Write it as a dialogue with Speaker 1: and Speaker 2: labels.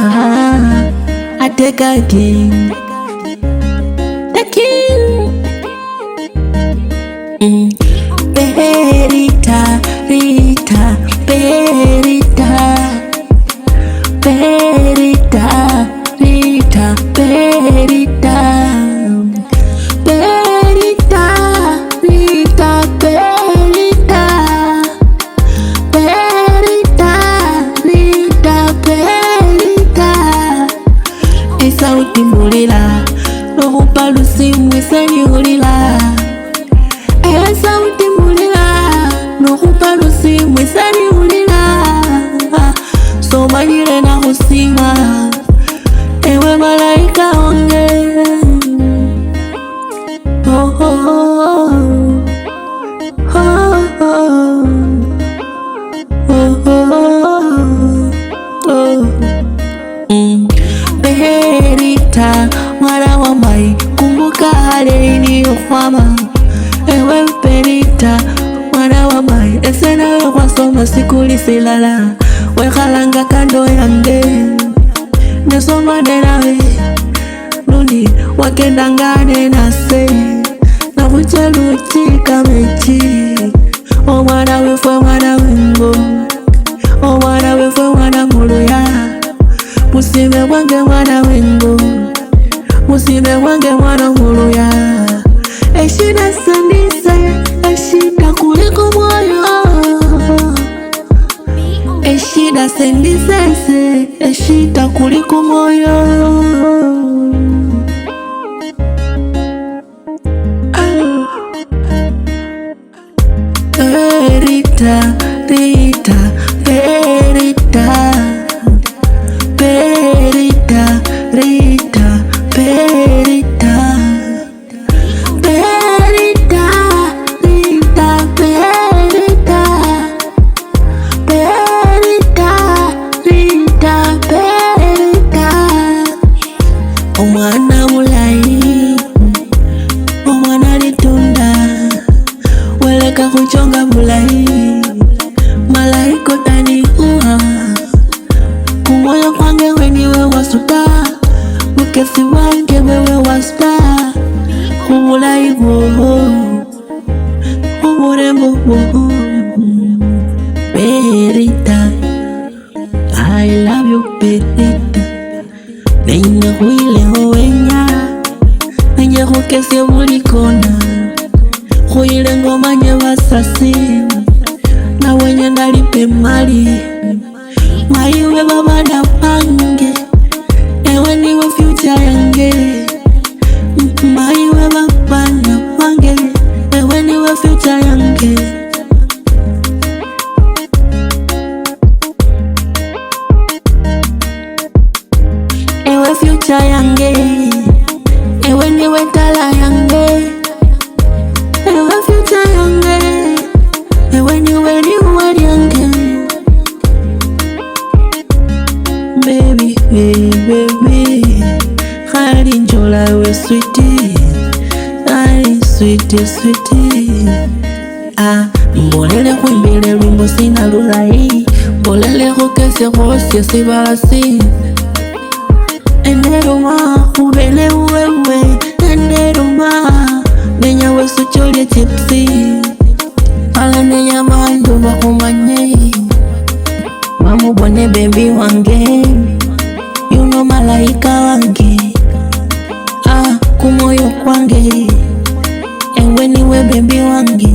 Speaker 1: I take again. The king. Perita, Rita, Perita, Perita, Rita, Perita, Perita, Rita, Perita, Perita, Rita, Perita. Esa utimulila, rohupa lusimu isaniulila. Esa utimulila, rohupa lusimu isaniulila. Somanyire na husima, ewe malaika onge. Oh, oh, oh, oh, oh, oh, oh. Perita, mwana wa mai, kumbuka hali iliyokwama. Ewe Perita, mwana wa mai, esena we kwa soma sikuli silala. Wekalanga kando yange, nesoma nenawe nuni wakendangane nase. Na kucha luchi kamechi. O mwana wefwe mwana wengo, o mwana wefwe mwana muluya. Musime wange mwana wengo, musime wange mwana muluya. Eshida sendise, eshida kuliko moyo. Eshida sendise, eshida kuliko moyo. Perita, Rita, Perita, Perita, Rita, Perita, Perita, Rita, Perita, Perita, Rita, Perita. Omwana mulai, omwana litunda, weleka kuchonga mulai. Malaiko tani uha, kumoyo kwange weniwe wasuta. Mukesi wange wewe wasuta. Umulai woho, umurembo woho. Perita, I love you Perita. Nenya huile hoenya, nenya hukesi mulikona. Huile ngoma nye wasasi, na wenye nalipe mali. Maiwe baba na pange, ewe niwe future yange. Maiwe baba na pange, ewe niwe future yange. Ewe future yange, ewe niwe tala yange. Ewe future yange, ewe niwe niwe yange. Baby, baby, baby, hali njola we sweetie, hali sweetie, sweetie. Mbolele kuimbile lumbo sina lulai, mbolele kukese hosye sibalasi. Eneroma, ubele uwewe, eneroma, nenya we suchole chipsi. Pala nenya mando wakumanye, mamubone baby wange, you know malaika wange. Kumoyo kwange, ewe niwe baby wange.